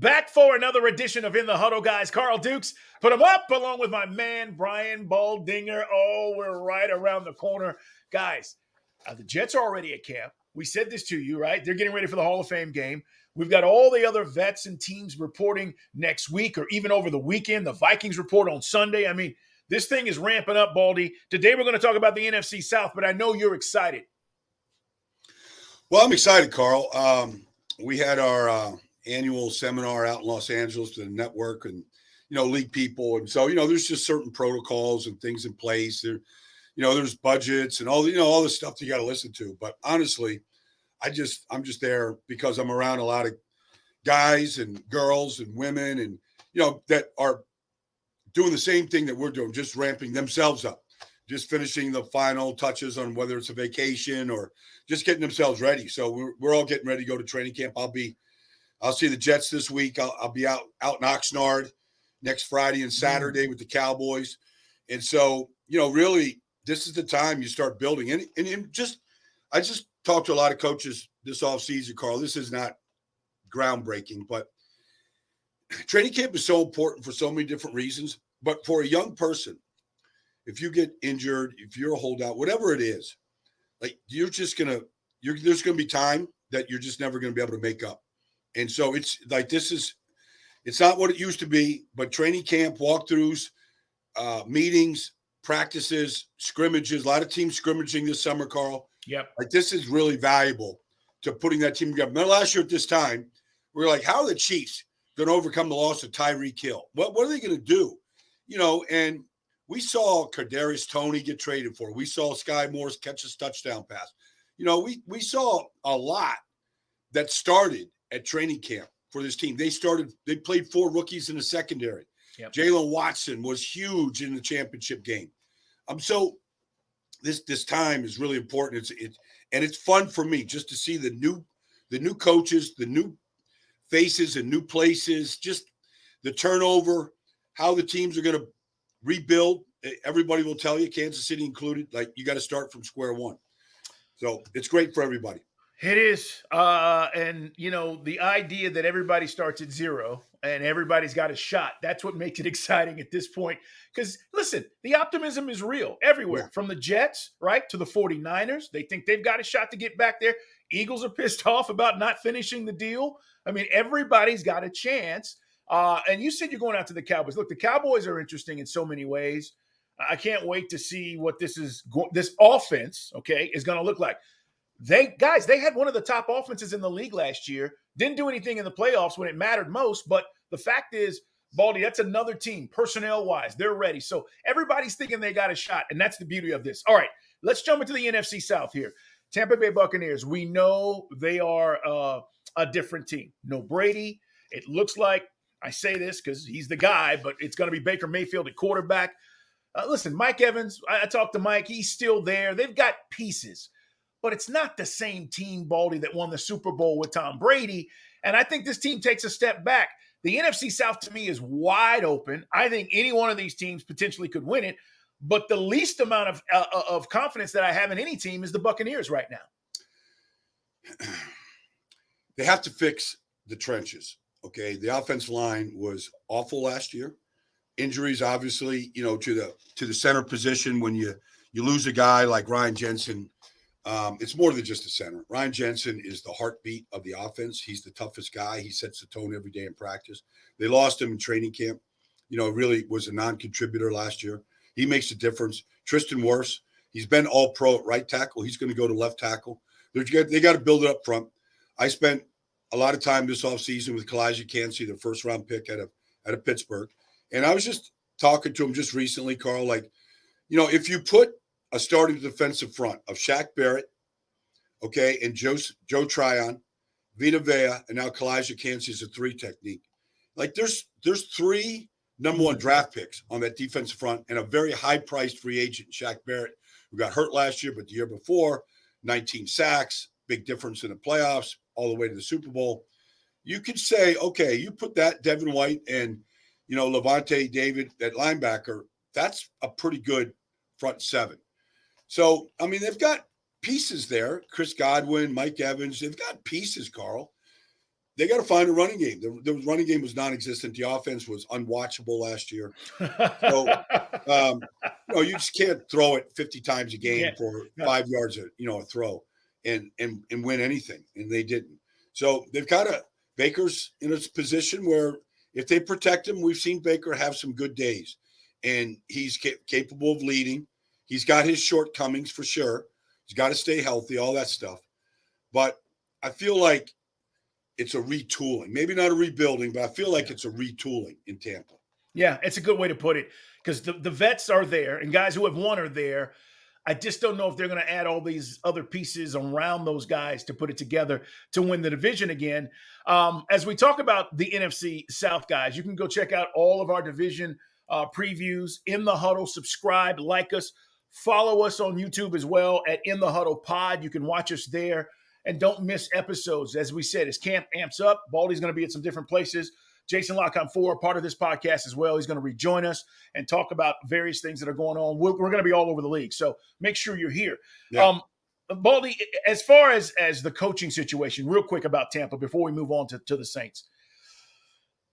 Back for another edition of In the Huddle, guys. Carl Dukes, put him up along with my man, Brian Baldinger. Oh, we're right around the corner. Guys, the Jets are already at camp. We said this to you, right? They're getting ready for the Hall of Fame game. We've got all the other vets and teams reporting next week or even over the weekend. The Vikings report on Sunday. I mean, this thing is ramping up, Baldy. Today we're going to talk about the NFC South, but I know you're excited. Well, I'm excited, Carl. We had our annual seminar out in Los Angeles to the network and, league people. And so, there's just certain protocols and things in place. There, there's budgets and all the stuff that you got to listen to. But honestly, I'm just there because I'm around a lot of guys and girls and women and, that are doing the same thing that we're doing, just ramping themselves up, just finishing the final touches on whether it's a vacation or just getting themselves ready. So we're all getting ready to go to training camp. I'll see the Jets this week. I'll be out in Oxnard next Friday and Saturday with the Cowboys. And so, really, this is the time you start building. And I just talked to a lot of coaches this offseason, Carl. This is not groundbreaking, but training camp is so important for so many different reasons. But for a young person, if you get injured, if you're a holdout, whatever it is, like there's going to be time that you're just never going to be able to make up. And so it's like it's not what it used to be, but training camp, walkthroughs, meetings, practices, scrimmages, a lot of teams scrimmaging this summer, Carl. Yep. Like this is really valuable to putting that team together. Remember last year at this time, we were like, how are the Chiefs going to overcome the loss of Tyreek Hill? What are they going to do? And we saw Kadarius Toney get traded for. We saw Sky Morris catch a touchdown pass. We saw a lot that started at training camp for this team. They played 4 rookies in the secondary. Yep. Jalen Watson was huge in the championship game. So this time is really important. It's fun for me just to see the new coaches, the new faces and new places, just the turnover, how the teams are going to rebuild. Everybody will tell you, Kansas City included, like you got to start from square one. So it's great for everybody. It is. And, the idea that everybody starts at zero and everybody's got a shot, that's what makes it exciting at this point. Because, listen, the optimism is real everywhere, from the Jets, right, to the 49ers. They think they've got a shot to get back there. Eagles are pissed off about not finishing the deal. I mean, everybody's got a chance. And you said you're going out to the Cowboys. Look, the Cowboys are interesting in so many ways. I can't wait to see what this offense, is going to look like. They had one of the top offenses in the league last year. Didn't do anything in the playoffs when it mattered most. But the fact is, Baldy, that's another team, personnel-wise. They're ready. So everybody's thinking they got a shot, and that's the beauty of this. All right, let's jump into the NFC South here. Tampa Bay Buccaneers, we know they are a different team. No Brady. It looks like, I say this because he's the guy, but it's going to be Baker Mayfield at quarterback. Listen, Mike Evans, I talked to Mike. He's still there. They've got pieces. But it's not the same team, Baldy, that won the Super Bowl with Tom Brady. And I think this team takes a step back. The NFC South, to me, is wide open. I think any one of these teams potentially could win it. But the least amount of confidence that I have in any team is the Buccaneers right now. They have to fix the trenches, okay? The offensive line was awful last year. Injuries, obviously, to the center position when you lose a guy like Ryan Jensen. It's more than just a center. Ryan Jensen is the heartbeat of the offense. He's the toughest guy. He sets the tone every day in practice. They lost him in training camp. Really was a non-contributor last year. He makes a difference. Tristan Wirfs, he's been all-pro at right tackle. He's going to go to left tackle. They got to build it up front. I spent a lot of time this offseason with Kalijah Kancey, the first-round pick out of Pittsburgh. And I was just talking to him just recently, Carl, like, if you put a starting defensive front of Shaq Barrett, and Joe Tryon, Vita Vea, and now Kalijah Kancey is a 3 technique. Like there's 3 number 1 draft picks on that defensive front and a very high-priced free agent, Shaq Barrett, who got hurt last year, but the year before, 19 sacks, big difference in the playoffs, all the way to the Super Bowl. You could say, okay, you put that Devin White and, Levante David at linebacker, that's a pretty good front 7. So, I mean, they've got pieces there. Chris Godwin, Mike Evans, they've got pieces, Carl. they got to find a running game. The running game was non-existent. The offense was unwatchable last year. So, you just can't throw it 50 times a game for 5 yards, a throw and win anything. And they didn't. So they've got Baker's in a position where if they protect him, we've seen Baker have some good days, and he's capable of leading. He's got his shortcomings for sure. He's got to stay healthy, all that stuff. But I feel like it's a retooling, maybe not a rebuilding, but I feel like it's a retooling in Tampa. Yeah, it's a good way to put it, because the vets are there and guys who have won are there. I just don't know if they're going to add all these other pieces around those guys to put it together to win the division again. As we talk about the NFC South, guys, you can go check out all of our division previews in the Huddle. Subscribe, like us, follow us on YouTube as well at In the Huddle Pod. You can watch us there and don't miss episodes. As we said, as camp amps up, Baldy's going to be at some different places. Jason La Canfora, part of this podcast as well. He's going to rejoin us and talk about various things that are going on. We're going to be all over the league, so make sure you're here. Yeah. Baldy, as far as the coaching situation, real quick about Tampa before we move on to the Saints.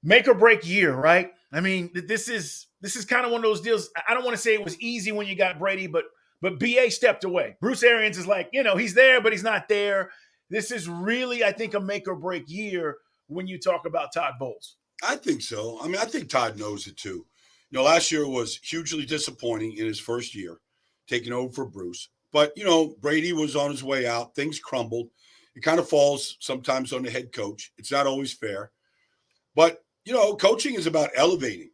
Make or break year, right? I mean, this is kind of one of those deals. I don't want to say it was easy when you got Brady, but BA stepped away. Bruce Arians is like, he's there, but he's not there. This is really, I think, a make or break year when you talk about Todd Bowles. I think so. I mean, I think Todd knows it too. Last year was hugely disappointing in his first year, taking over for Bruce. But, Brady was on his way out. Things crumbled. It kind of falls sometimes on the head coach. It's not always fair. But, coaching is about elevating,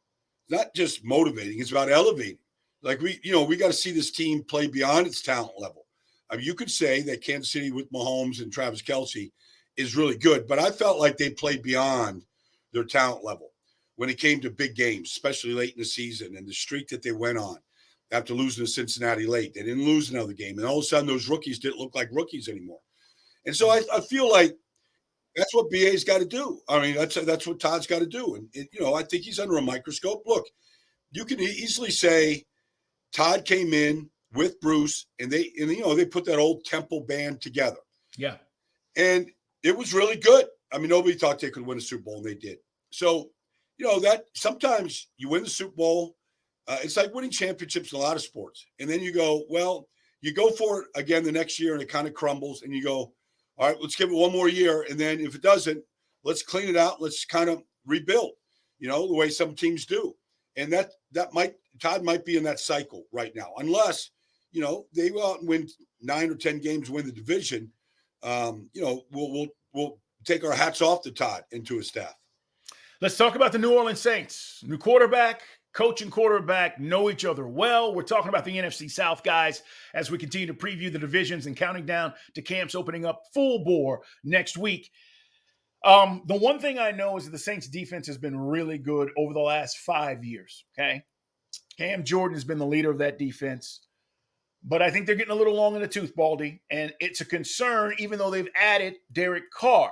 not just motivating. It's about elevating. Like we got to see this team play beyond its talent level. I mean, you could say that Kansas City with Mahomes and Travis Kelce is really good, but I felt like they played beyond their talent level when it came to big games, especially late in the season, and the streak that they went on after losing to Cincinnati late. They didn't lose another game, and all of a sudden those rookies didn't look like rookies anymore. And so I feel like that's what BA's got to do. I mean, that's what Todd's got to do. And I think he's under a microscope. Look, you can easily say Todd came in with Bruce, and they put that old Temple band together. Yeah, and it was really good. I mean, nobody thought they could win a Super Bowl, and they did. So, that sometimes you win the Super Bowl. It's like winning championships in a lot of sports. And then you go for it again the next year, and it kind of crumbles. And you go, all right, let's give it one more year. And then if it doesn't, let's clean it out. Let's kind of rebuild, the way some teams do. And Todd might be in that cycle right now, unless, they go out and win 9 or 10 games, win the division. We'll take our hats off to Todd and to his staff. Let's talk about the New Orleans Saints. New quarterback, coach and quarterback know each other well. We're talking about the NFC South, guys, as we continue to preview the divisions and counting down to camps opening up full bore next week. The one thing I know is that the Saints defense has been really good over the last 5 years, okay? Cam Jordan has been the leader of that defense. But I think they're getting a little long in the tooth, Baldy, and it's a concern even though they've added Derek Carr.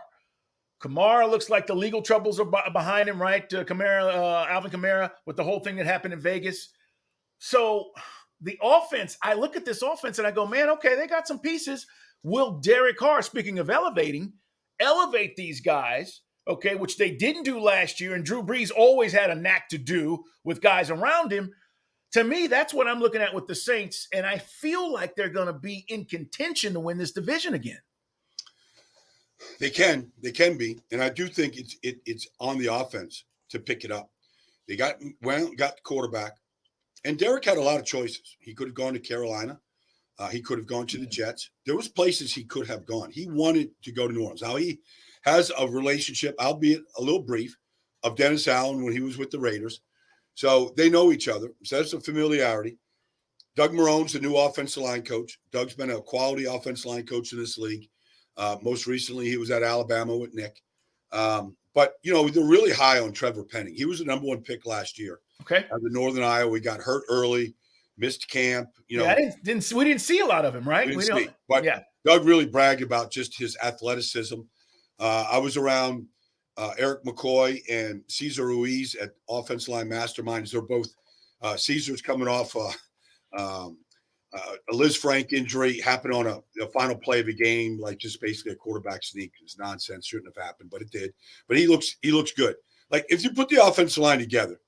Kamara looks like the legal troubles are behind him, right? Alvin Kamara, with the whole thing that happened in Vegas. So the offense, I look at this offense and I go, man, okay, they got some pieces. Will Derek Carr, speaking of elevate these guys, okay, which they didn't do last year, and Drew Brees always had a knack to do with guys around him. To me, that's what I'm looking at with the Saints, and I feel like they're going to be in contention to win this division again. They can be, and I do think it's on the offense to pick it up. They got the quarterback, and Derek had a lot of choices. He could have gone to Carolina. He could have gone to the Jets. There was places he could have gone. He wanted to go to New Orleans. Now he has a relationship, albeit a little brief, of Dennis Allen when he was with the Raiders. So they know each other. So that's a familiarity. Doug Marone's the new offensive line coach. Doug's been a quality offensive line coach in this league. Most recently, he was at Alabama with Nick. But, they're really high on Trevor Penning. He was the number 1 pick last year. Okay. Out of Northern Iowa. He got hurt early, missed camp. we didn't see a lot of him, right? But Doug really bragged about just his athleticism. I was around Eric McCoy and Cesar Ruiz at Offensive Line Masterminds. They're both Caesar's coming off A Liz Frank injury happened on a final play of a game, like just basically a quarterback sneak. It's nonsense. Shouldn't have happened, but it did. But he looks good. Like if you put the offensive line together,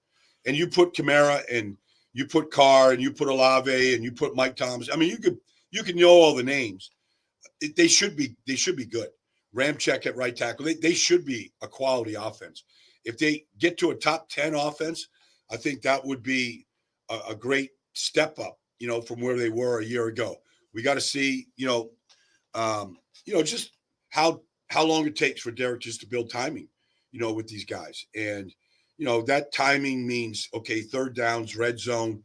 and you put Kamara and you put Carr and you put Olave and you put Mike Thomas. I mean, you can know all the names. They should be good. Ramczyk at right tackle. They should be a quality offense. If they get to a top 10 offense, I think that would be a great step up, from where they were a year ago. We got to see, just how long it takes for Derek just to build timing, with these guys. And, that timing means, okay, third downs, red zone,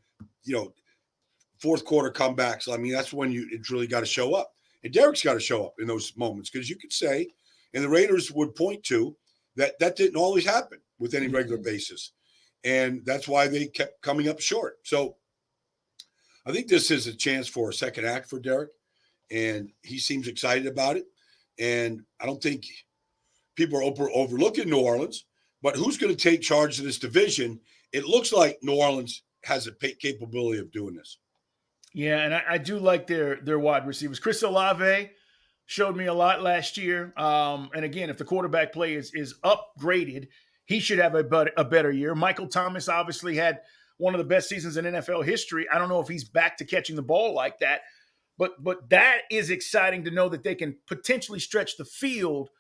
fourth quarter comebacks. I mean, that's when it's really got to show up. And Derek's got to show up in those moments because you could say, and the Raiders would point to, that didn't always happen with any regular basis. And that's why they kept coming up short. So I think this is a chance for a second act for Derek, and he seems excited about it. And I don't think people are overlooking New Orleans, but who's going to take charge of this division? It looks like New Orleans has a capability of doing this. Yeah, and I do like their wide receivers. Chris Olave showed me a lot last year. And again, if the quarterback play is upgraded, he should have a better year. Michael Thomas obviously had one of the best seasons in NFL history. I don't know if he's back to catching the ball like that, but that is exciting to know that they can potentially stretch the field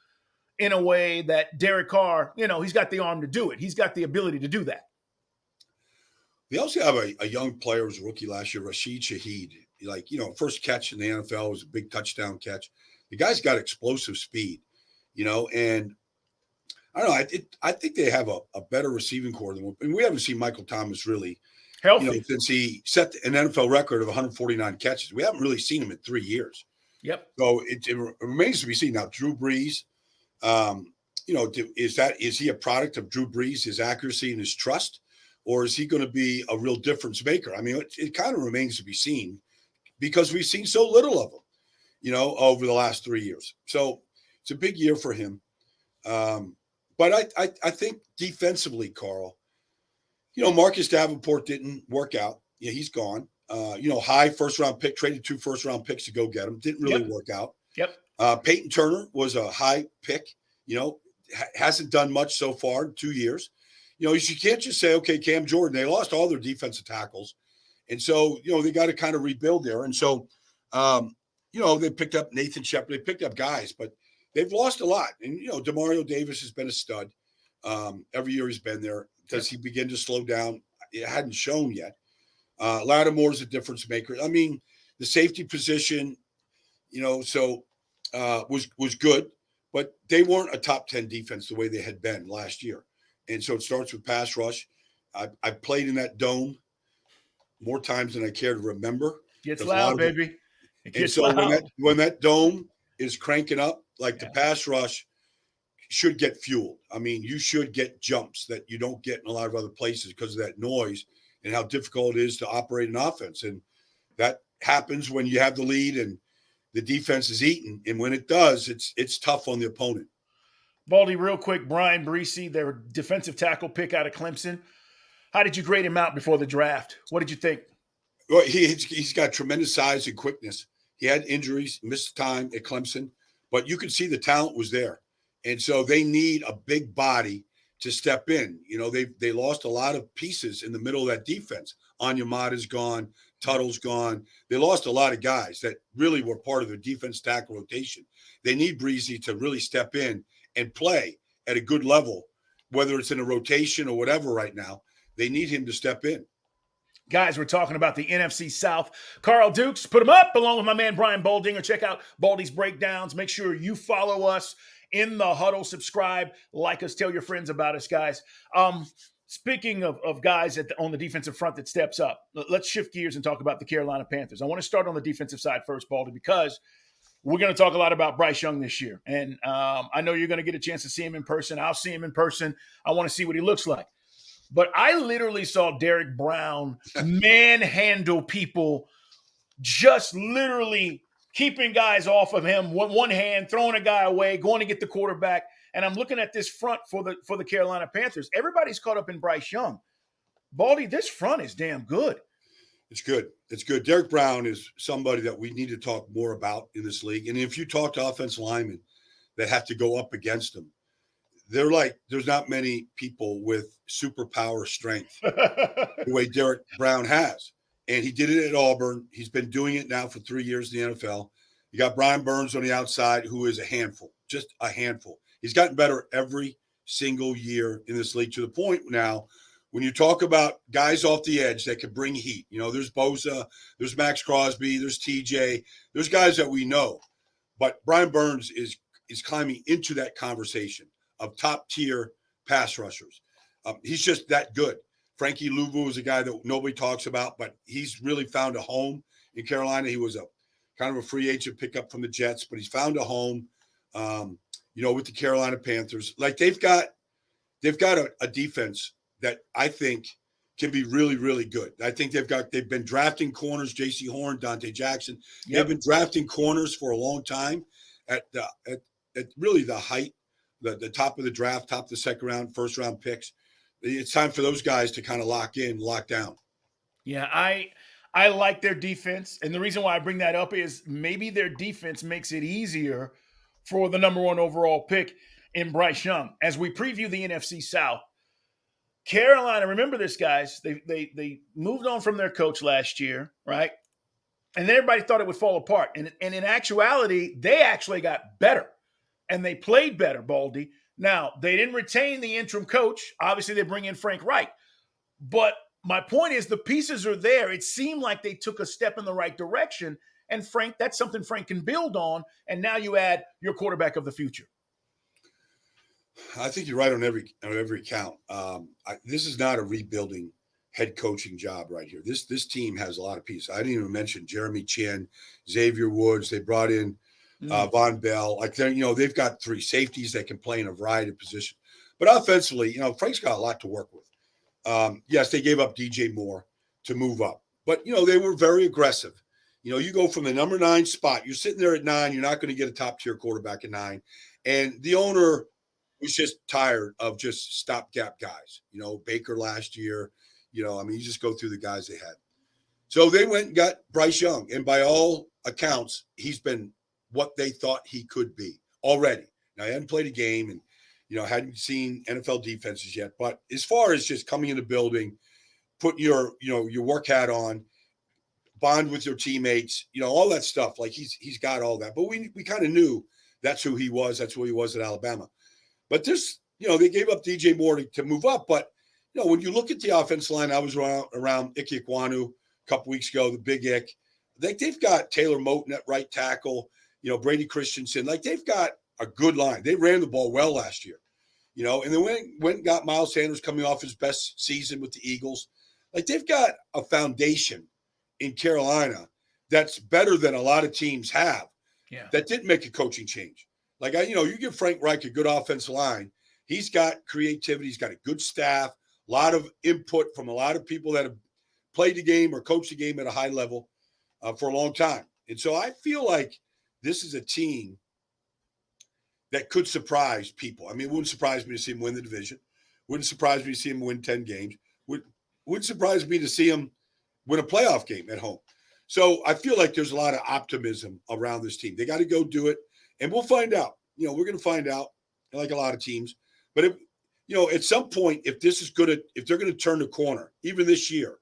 in a way that Derek Carr, he's got the arm to do it. He's got the ability to do that. They also have a young player who was a rookie last year, Rashid Shaheed. First catch in the NFL was a big touchdown catch. The guy's got explosive speed, and I don't know. I think they have a better receiving core than, and we haven't seen Michael Thomas really healthy since he set an NFL record of 149 catches. We haven't really seen him in 3 years. Yep. So it remains to be seen. Now, Drew Brees, is he a product of Drew Brees, his accuracy and his trust, or is he going to be a real difference maker? I mean, it kind of remains to be seen because we've seen so little of him, over the last 3 years. So it's a big year for him. But I think defensively, Carl, Marcus Davenport didn't work out. Yeah, he's gone. High first-round pick, traded 2 first-round picks to go get him. Didn't really work out. Yep. Peyton Turner was a high pick, hasn't done much so far in 2 years. You can't just say, okay, Cam Jordan, they lost all their defensive tackles. And so, they got to kind of rebuild there. And so, they picked up Nathan Shepard. They picked up guys, but they've lost a lot. And, DeMario Davis has been a stud. Every year he's been there. Does he begin to slow down? It hadn't shown yet. Lattimore's a difference maker. I mean, the safety position, was good, but they weren't a top 10 defense the way they had been last year. And so it starts with pass rush. I played in that dome more times than I care to remember. Gets loud, baby. It gets loud. When that dome is cranking up, the pass rush should get fueled. I mean, you should get jumps that you don't get in a lot of other places because of that noise and how difficult it is to operate an offense. And that happens when you have the lead and the defense is eating. And when it does, it's tough on the opponent. Baldy, real quick, Brian Breesy, their defensive tackle pick out of Clemson. How did you grade him out before the draft? What did you think? Well, he's got tremendous size and quickness. He had injuries, missed time at Clemson, but you could see the talent was there. And so they need a big body to step in. They lost a lot of pieces in the middle of that defense. Onyemata's gone. Tuttle's gone. They lost a lot of guys that really were part of the defense tackle rotation. They need Breezy to really step in and play at a good level, whether it's in a rotation or whatever right now. They need him to step in. Guys, we're talking about the NFC South. Carl Dukes, put him up along with my man Brian Baldinger. Check out Baldy's breakdowns. Make sure you follow us in the Huddle. Subscribe, like us, tell your friends about us, guys. Speaking of guys on the defensive front that steps up, let's shift gears and talk about the Carolina Panthers. I want to start on the defensive side first, Baldy, because we're going to talk a lot about Bryce Young this year. And I know you're going to get a chance to see him in person. I'll see him in person. I want to see what he looks like. But I literally saw Derek Brown manhandle people, just literally keeping guys off of him, one hand, throwing a guy away, going to get the quarterback. And I'm looking at this front for the Carolina Panthers. Everybody's caught up in Bryce Young. Baldy, this front is damn good. It's good. It's good. Derek Brown is somebody that we need to talk more about in this league. And if you talk to offensive linemen that have to go up against him, they're like, there's not many people with superpower strength the way Derek Brown has. And he did it at Auburn. He's been doing it now for 3 years in the NFL. You got Brian Burns on the outside, who is a handful, just a handful. He's gotten better every single year in this league, to the point now when you talk about guys off the edge that could bring heat. There's Bosa, there's Max Crosby, there's TJ, there's guys that we know. But Brian Burns is climbing into that conversation of top tier pass rushers. He's just that good. Frankie Louvu is a guy that nobody talks about, but he's really found a home in Carolina. He was a kind of a free agent pickup from the Jets, but he's found a home, with the Carolina Panthers. Like they've got a defense that I think can be really, really good. I think they've been drafting corners, J.C. Horn, Dante Jackson. Yep. They've been drafting corners for a long time at really the height, the top of the draft, top of the second round, first round picks. It's time for those guys to kind of lock down. Yeah, I like their defense. And the reason why I bring that up is maybe their defense makes it easier for the number 1 overall pick in Bryce Young. As we preview the NFC South, Carolina, remember this, guys, they moved on from their coach last year, right? And everybody thought it would fall apart. And in actuality, they actually got better. And they played better, Baldy. Now, they didn't retain the interim coach. Obviously, they bring in Frank Reich. But my point is the pieces are there. It seemed like they took a step in the right direction. And Frank, that's something Frank can build on. And now you add your quarterback of the future. I think you're right on every count. This is not a rebuilding head coaching job right here. This team has a lot of pieces. I didn't even mention Jeremy Chin, Xavier Woods. They brought in Von Bell. Like they've got 3 safeties that can play in a variety of positions. But offensively, Frank's got a lot to work with. Yes, they gave up DJ Moore to move up, but they were very aggressive. You go from the number 9 spot. You're sitting there at 9. You're not going to get a top tier quarterback at 9, and the owner was just tired of just stopgap guys. Baker last year. You just go through the guys they had. So they went and got Bryce Young, and by all accounts, he's been what they thought he could be already. Now, he hadn't played a game and, hadn't seen NFL defenses yet. But as far as just coming in the building, putting your work hat on, bond with your teammates, all that stuff, like he's got all that. But we kind of knew that's who he was. That's who he was at Alabama. But this, they gave up DJ Moore to move up. But, when you look at the offensive line, I was around Ike Ekwonu a couple weeks ago, the big Ick. They've got Taylor Moton at right tackle, Brady Christensen. Like they've got a good line. They ran the ball well last year, and then went and got Miles Sanders coming off his best season with the Eagles. Like they've got a foundation in Carolina that's better than a lot of teams have. Yeah. That didn't make a coaching change. Like you give Frank Reich a good offensive line. He's got creativity. He's got a good staff, a lot of input from a lot of people that have played the game or coached the game at a high level for a long time. And so I feel like this is a team that could surprise people. I mean, it wouldn't surprise me to see him win the division. Wouldn't surprise me to see him win 10 games. Wouldn't surprise me to see him win a playoff game at home. So I feel like there's a lot of optimism around this team. They got to go do it, and we'll find out. We're going to find out, like a lot of teams. But at some point, if they're going to turn the corner, even this year,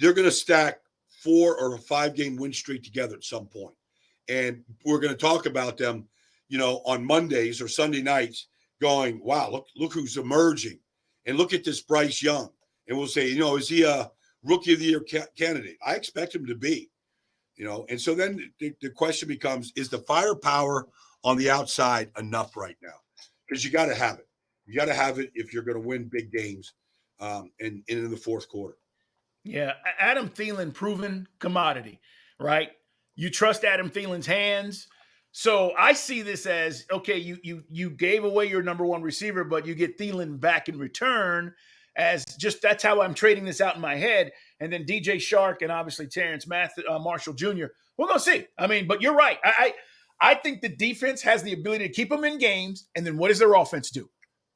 they're going to stack 4 or 5 game win streak together at some point. And we're going to talk about them, on Mondays or Sunday nights going, wow, look who's emerging. And look at this Bryce Young. And we'll say, is he a rookie of the year candidate? I expect him to be, And so then the question becomes, is the firepower on the outside enough right now? Because you got to have it. You got to have it if you're going to win big games and in the fourth quarter. Yeah, Adam Thielen, proven commodity, right? You trust Adam Thielen's hands. So I see this as, okay, you gave away your number 1 receiver, but you get Thielen back in return as just that's how I'm trading this out in my head. And then DJ Shark and obviously Terrence Marshall Jr. We're going to see. I mean, but you're right. I think the defense has the ability to keep them in games. And then what does their offense do?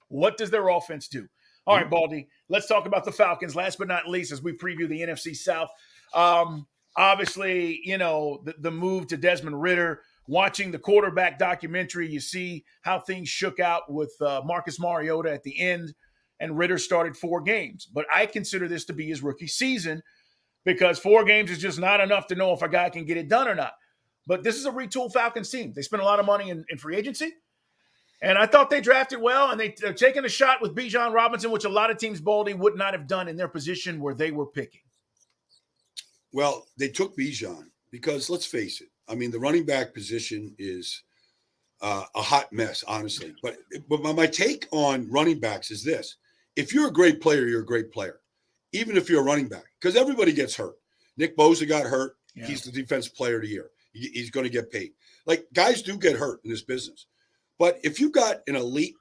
What does their offense do? All right, Baldy, let's talk about the Falcons. Last but not least, as we preview the NFC South, Obviously, the move to Desmond Ridder, watching the quarterback documentary, you see how things shook out with Marcus Mariota at the end, and Ridder started 4 games. But I consider this to be his rookie season because 4 games is just not enough to know if a guy can get it done or not. But this is a retooled Falcons team. They spent a lot of money in free agency. And I thought they drafted well, and they're taking a shot with Bijan Robinson, which a lot of teams, Baldy, would not have done in their position where they were picking. Well, they took Bijan because, let's face it, I mean, the running back position is a hot mess, honestly. But my take on running backs is this. If you're a great player, you're a great player, even if you're a running back, because everybody gets hurt. Nick Bosa got hurt. Yeah. He's the defensive player of the year. He's going to get paid. Like, guys do get hurt in this business. But if you got an elite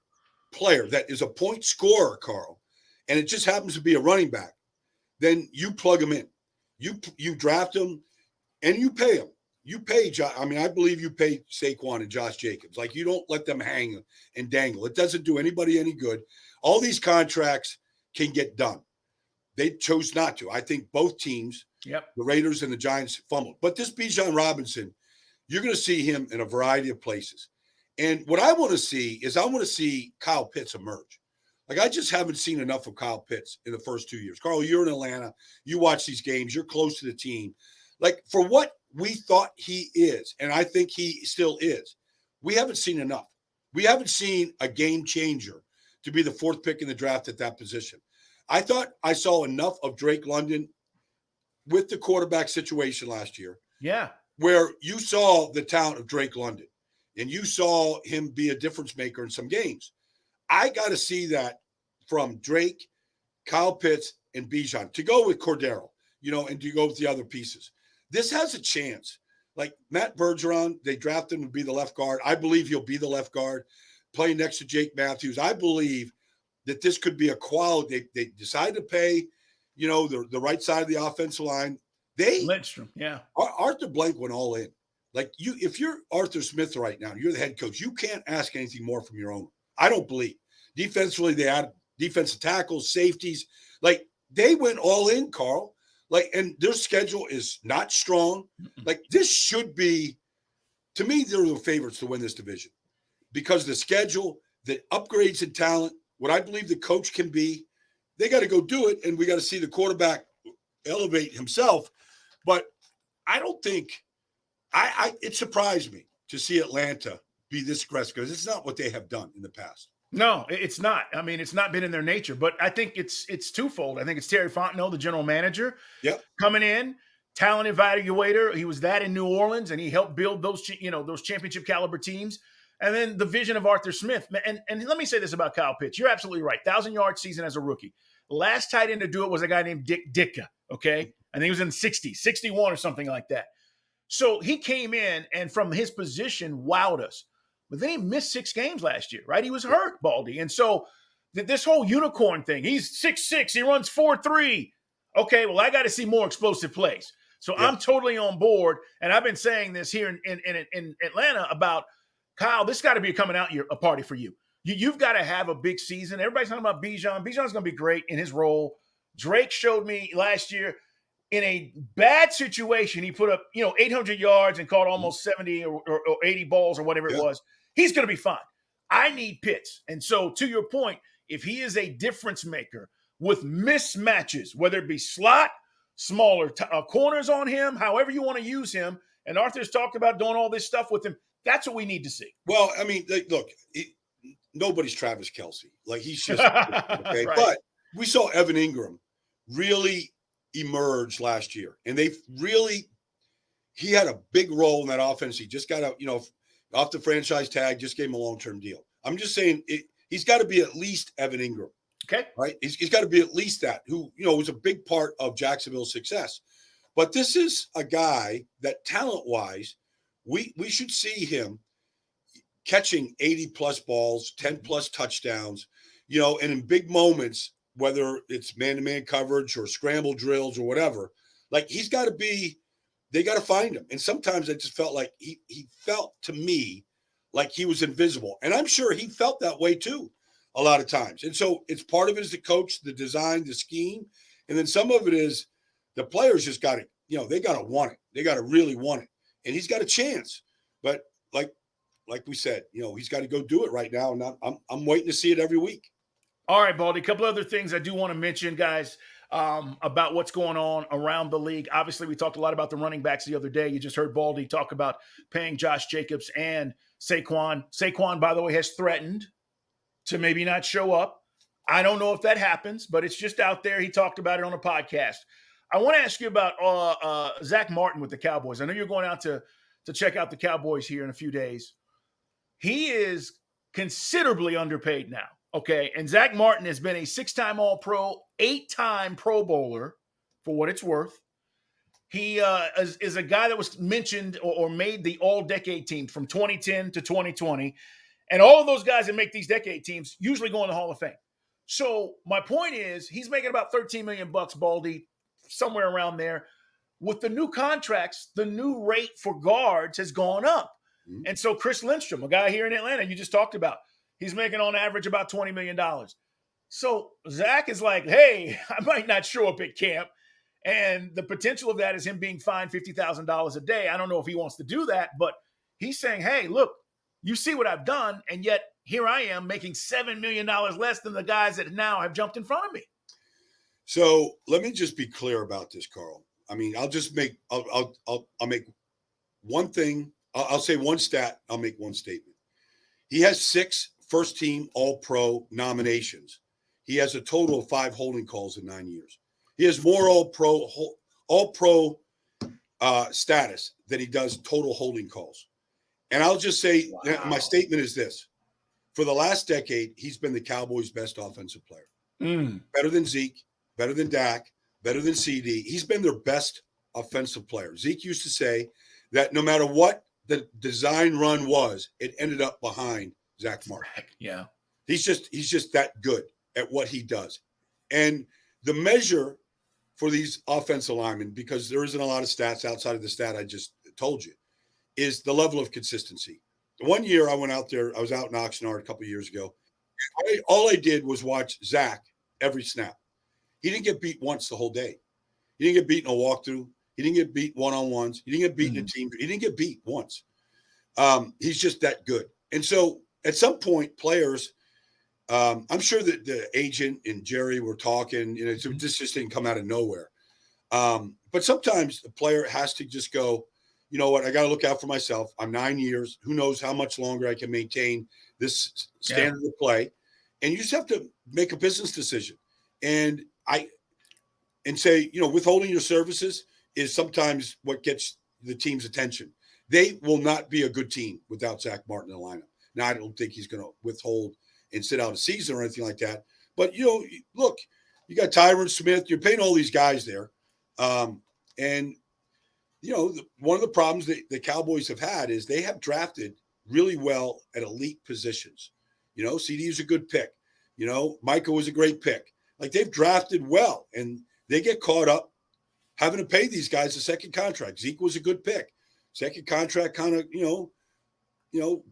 player that is a point scorer, Carl, and it just happens to be a running back, then you plug him in. You draft him, and you pay him. You pay – I mean, I believe you pay Saquon and Josh Jacobs. Like, you don't let them hang and dangle. It doesn't do anybody any good. All these contracts can get done. They chose not to. I think both teams, the Raiders and the Giants, fumbled. But this Bijan Robinson, you're going to see him in a variety of places. And what I want to see is I want to see Kyle Pitts emerge. Like, I just haven't seen enough of Kyle Pitts in the first 2 years. Carl, you're in Atlanta. You watch these games. You're close to the team. Like, for what we thought he is, and I think he still is, we haven't seen enough. We haven't seen a game changer to be the 4th pick in the draft at that position. I thought I saw enough of Drake London with the quarterback situation last year. Yeah. Where you saw the talent of Drake London. And you saw him be a difference maker in some games. I got to see that from Drake, Kyle Pitts, and Bijan to go with Cordero, and to go with the other pieces. This has a chance. Like Matt Bergeron, they drafted him to be the left guard. I believe he'll be the left guard, playing next to Jake Matthews. I believe that this could be a quality. They decided to pay, the right side of the offensive line. Lindstrom, yeah. Arthur Blank went all in. Like, if you're Arthur Smith right now, you're the head coach, you can't ask anything more from your own. I don't believe. Defensively, they had defensive tackles, safeties. Like, they went all in, Carl. Like, and their schedule is not strong. Like, this should be, to me, they're the favorites to win this division because the schedule, the upgrades in talent, what I believe the coach can be, they got to go do it, and we got to see the quarterback elevate himself. But I don't think it surprised me to see Atlanta be this aggressive because it's not what they have done in the past. No, it's not. I mean, it's not been in their nature. But I think it's twofold. I think it's Terry Fontenot, the general manager, coming in, talent evaluator. He was that in New Orleans, and he helped build those championship caliber teams. And then the vision of Arthur Smith. And let me say this about Kyle Pitts. You're absolutely right. 1,000-yard season as a rookie. Last tight end to do it was a guy named Dick Ditka, okay? And he was in 60, 61 or something like that. So he came in and from his position wowed us. But then he missed 6 games last year, right? He was hurt, Baldy. And so this whole unicorn thing, he's 6'6", he runs 4.3. Okay, well, I got to see more explosive plays. So I'm totally on board. And I've been saying this here in Atlanta about, Kyle, this got to be a coming out year, a party for you. You've got to have a big season. Everybody's talking about Bijan. Bijan's going to be great in his role. Drake showed me last year, in a bad situation, he put up, 800 yards and caught almost 70 or 80 balls or whatever it was. He's going to be fine. I need Pitts. And so to your point, if he is a difference maker with mismatches, whether it be slot, smaller corners on him, however you want to use him, and Arthur's talked about doing all this stuff with him, that's what we need to see. Well, I mean, look, nobody's Travis Kelce. Like, he's just okay. Right. But we saw Evan Ingram really emerge last year, and he had a big role in that offense. He just got out, off the franchise tag, just gave him a long-term deal. I'm just saying he's got to be at least Evan Ingram. Okay. Right. He's got to be at least that, who, was a big part of Jacksonville's success. But this is a guy that talent-wise, we should see him catching 80-plus balls, 10-plus touchdowns, and in big moments, whether it's man-to-man coverage or scramble drills or whatever, like, he's got to be – they got to find him. And sometimes I just felt like he felt to me like he was invisible. And I'm sure he felt that way too a lot of times. And so it's part of it is the coach, the design, the scheme. And then some of it is the players just got to they got to want it. They got to really want it. And he's got a chance. But like we said, he's got to go do it right now. And I'm waiting to see it every week. All right, Baldy. A couple other things I do want to mention, guys, about what's going on around the league. Obviously, we talked a lot about the running backs the other day. You just heard Baldy talk about paying Josh Jacobs and Saquon. Saquon, by the way, has threatened to maybe not show up. I don't know if that happens, but it's just out there. He talked about it on a podcast. I want to ask you about Zach Martin with the Cowboys. I know you're going out to check out the Cowboys here in a few days. He is considerably underpaid now. Okay, and Zach Martin has been a 6-time All-Pro, 8-time Pro Bowler, for what it's worth. He is a guy that was mentioned or made the All-Decade team from 2010 to 2020. And all of those guys that make these decade teams usually go in the Hall of Fame. So my point is, he's making about $13 million, Baldy, somewhere around there. With the new contracts, the new rate for guards has gone up. Mm-hmm. And so Chris Lindstrom, a guy here in Atlanta you just talked about, he's making on average about $20 million. So Zach is like, hey, I might not show up at camp. And the potential of that is him being fined $50,000 a day. I don't know if he wants to do that, but he's saying, hey, look, you see what I've done, and yet here I am making $7 million less than the guys that now have jumped in front of me. So let me just be clear about this, Carl. I mean, I'll make one thing. I'll say one stat. I'll make one statement. He has 6 first-team All-Pro nominations. He has a total of 5 holding calls in 9 years. He has more All-Pro status than he does total holding calls. And I'll just say, my statement is this. For the last decade, he's been the Cowboys' best offensive player. Better than Zeke, better than Dak, better than CD. He's been their best offensive player. Zeke used to say that no matter what the design run was, it ended up behind Zach Martin. Yeah. He's just that good at what he does. And the measure for these offensive linemen, because there isn't a lot of stats outside of the stat I just told you, is the level of consistency. One year I went out there, I was out in Oxnard a couple of years ago. All I did was watch Zach every snap. He didn't get beat once the whole day. He didn't get beat in a walkthrough. He didn't get beat one-on-ones. He didn't get beat in a team. He didn't get beat once. He's just that good. And so at some point, players, I'm sure that the agent and Jerry were talking, this just didn't come out of nowhere. But sometimes the player has to just go, you know what, I got to look out for myself. I'm 9 years. Who knows how much longer I can maintain this standard of play. And you just have to make a business decision. And say, withholding your services is sometimes what gets the team's attention. They will not be a good team without Zach Martin in the lineup. Now, I don't think he's going to withhold and sit out a season or anything like that. But, look, you got Tyron Smith. You're paying all these guys there. One of the problems that the Cowboys have had is they have drafted really well at elite positions. CD is a good pick. Micah was a great pick. Like, they've drafted well, and they get caught up having to pay these guys a second contract. Zeke was a good pick. Second contract kind of,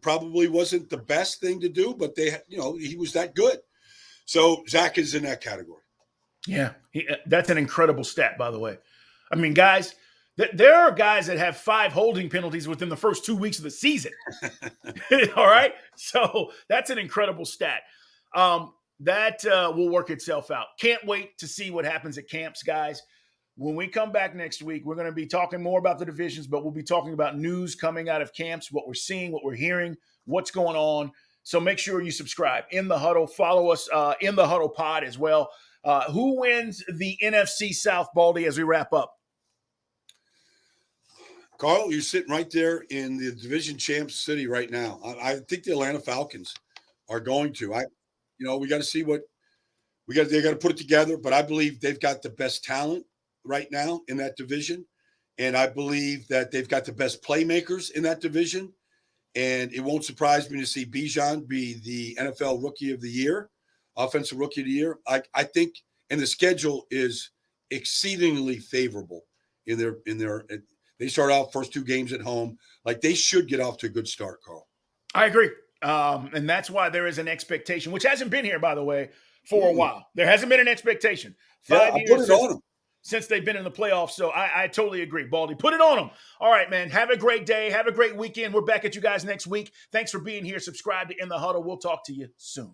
probably wasn't the best thing to do, but he was that good. So Zach is in that category. Yeah, that's an incredible stat, by the way. I mean, guys, there are guys that have 5 holding penalties within the first 2 weeks of the season. All right? So that's an incredible stat. That will work itself out. Can't wait to see what happens at camps, guys. When we come back next week, we're going to be talking more about the divisions, but we'll be talking about news coming out of camps, what we're seeing, what we're hearing, what's going on. So make sure you subscribe. In the Huddle, follow us in the Huddle pod as well. Who wins the NFC South, Baldy, as we wrap up? Carl, you're sitting right there in the division champs city right now. I think the Atlanta Falcons are going to. We got to see what they got to put it together, but I believe they've got the best talent right now in that division. And I believe that they've got the best playmakers in that division. And it won't surprise me to see Bijan be the NFL Rookie of the Year, Offensive Rookie of the Year. I think, and the schedule is exceedingly favorable in their. They start out first 2 games at home. Like, they should get off to a good start, Carl. I agree. And that's why there is an expectation, which hasn't been here, by the way, for a while. There hasn't been an expectation. 5 years. I put it on them. since they've been in the playoffs. So I totally agree. Baldy, put it on them. All right, man. Have a great day. Have a great weekend. We're back at you guys next week. Thanks for being here. Subscribe to In the Huddle. We'll talk to you soon.